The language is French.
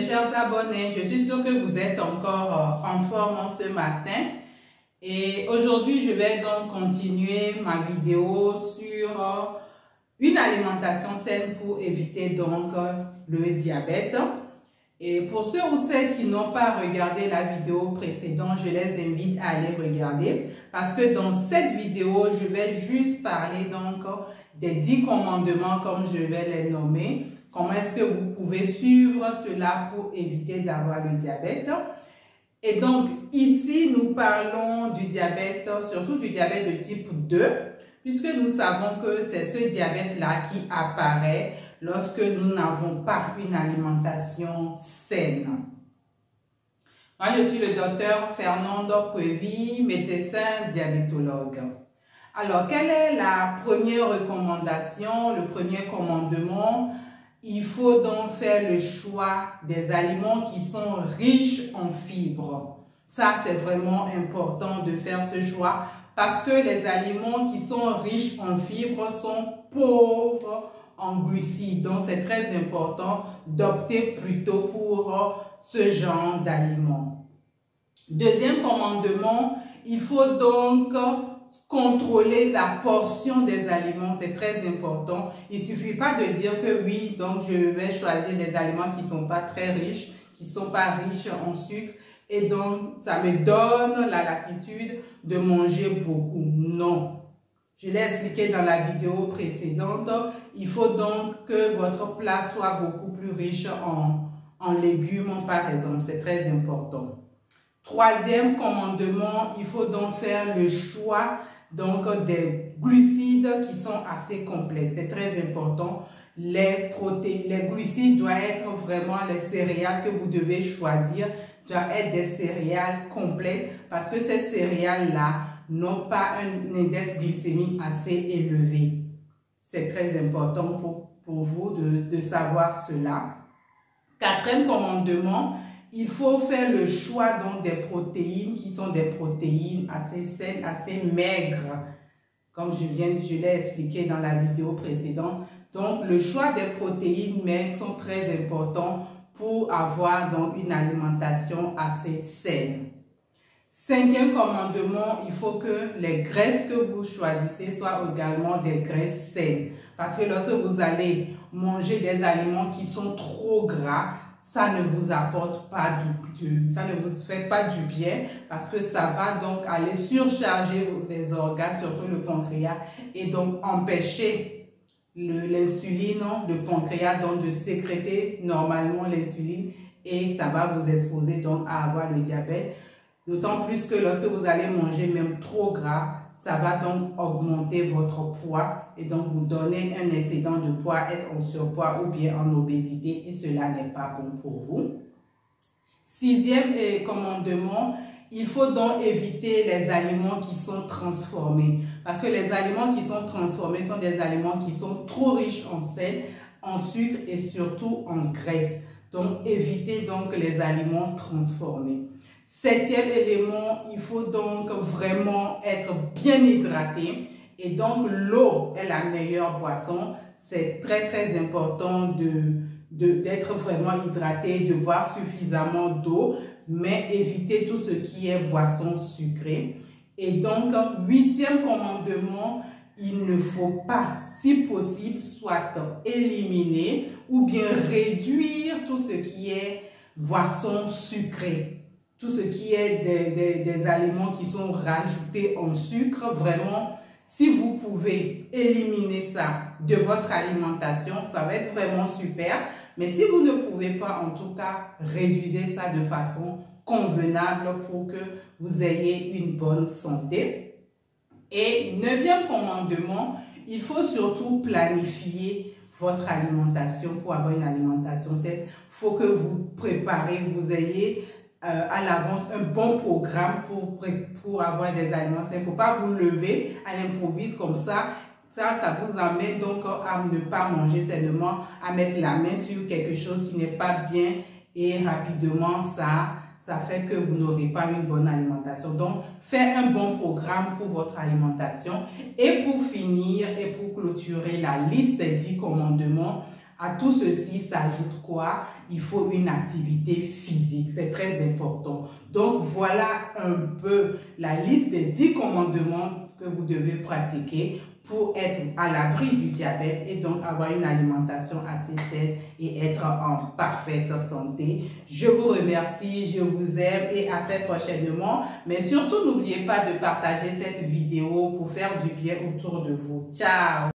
chers abonnés, je suis sûre que vous êtes encore en forme ce matin. Et aujourd'hui, je vais donc continuer ma vidéo sur une alimentation saine pour éviter donc le diabète. Et pour ceux ou celles qui n'ont pas regardé la vidéo précédente, je les invite à aller regarder. Parce que dans cette vidéo, je vais juste parler donc des 10 commandements comme je vais les nommer. Comment est-ce que vous pouvez suivre cela pour éviter d'avoir le diabète? Et donc, ici, nous parlons du diabète, surtout du diabète de type 2, puisque nous savons que c'est ce diabète-là qui apparaît lorsque nous n'avons pas une alimentation saine. Moi, je suis le docteur Fernando Cuevi, médecin diabétologue. Alors, quelle est la première recommandation, le premier commandement? Il faut donc faire le choix des aliments qui sont riches en fibres. Ça, c'est vraiment important de faire ce choix parce que les aliments qui sont riches en fibres sont pauvres en glucides. Donc, c'est très important d'opter plutôt pour ce genre d'aliments. Deuxième commandement, il faut donc contrôler la portion des aliments, c'est très important. Il ne suffit pas de dire que oui, donc je vais choisir des aliments qui ne sont pas très riches, qui ne sont pas riches en sucre et donc ça me donne la latitude de manger beaucoup. Non. Je l'ai expliqué dans la vidéo précédente. Il faut donc que votre plat soit beaucoup plus riche en légumes par exemple. C'est très important. Troisième commandement, il faut donc faire le choix donc des glucides qui sont assez complets. C'est très important. Les glucides doivent être vraiment les céréales que vous devez choisir, doivent être des céréales complètes parce que ces céréales-là n'ont pas un index glycémique assez élevé. C'est très important pour vous de savoir cela. Quatrième commandement, il faut faire le choix donc des protéines qui sont des protéines assez saines, assez maigres, comme je l'ai expliqué dans la vidéo précédente. Donc, le choix des protéines maigres sont très importants pour avoir donc une alimentation assez saine. Cinquième commandement, il faut que les graisses que vous choisissez soient également des graisses saines. Parce que lorsque vous allez manger des aliments qui sont trop gras, ça ne vous apporte pas ça ne vous fait pas du bien parce que ça va donc aller surcharger les organes, surtout le pancréas, et donc empêcher l'insuline, le pancréas donc de sécréter normalement l'insuline et ça va vous exposer donc à avoir le diabète. D'autant plus que lorsque vous allez manger même trop gras, ça va donc augmenter votre poids et donc vous donner un excédent de poids, être en surpoids ou bien en obésité et cela n'est pas bon pour vous. Sixième commandement, il faut donc éviter les aliments qui sont transformés parce que les aliments qui sont transformés sont des aliments qui sont trop riches en sel, en sucre et surtout en graisse. Donc évitez donc les aliments transformés. Septième élément, il faut donc vraiment être bien hydraté et donc l'eau est la meilleure boisson. C'est très important d'être vraiment hydraté, de boire suffisamment d'eau, mais éviter tout ce qui est boisson sucrée. Et donc, huitième commandement, il ne faut pas, si possible, soit éliminer ou bien réduire tout ce qui est boisson sucrée. Tout ce qui est des aliments qui sont rajoutés en sucre, vraiment, si vous pouvez éliminer ça de votre alimentation, ça va être vraiment super. Mais si vous ne pouvez pas, en tout cas, réduisez ça de façon convenable pour que vous ayez une bonne santé. Et neuvième commandement, il faut surtout planifier votre alimentation pour avoir une alimentation saine. Il faut que vous préparez, vous ayez à l'avance un bon programme pour avoir des aliments sains. Il ne faut pas vous lever à l'improviste comme ça. Ça vous amène donc à ne pas manger sainement, à mettre la main sur quelque chose qui n'est pas bien et rapidement ça fait que vous n'aurez pas une bonne alimentation. Donc, faites un bon programme pour votre alimentation. Et pour finir et pour clôturer la liste des 10 commandements, À tout ceci s'ajoute quoi? Il faut une activité physique, c'est très important. Donc voilà un peu la liste des 10 commandements que vous devez pratiquer pour être à l'abri du diabète et donc avoir une alimentation assez saine et être en parfaite santé. Je vous remercie, je vous aime et à très prochainement. Mais surtout, n'oubliez pas de partager cette vidéo pour faire du bien autour de vous. Ciao!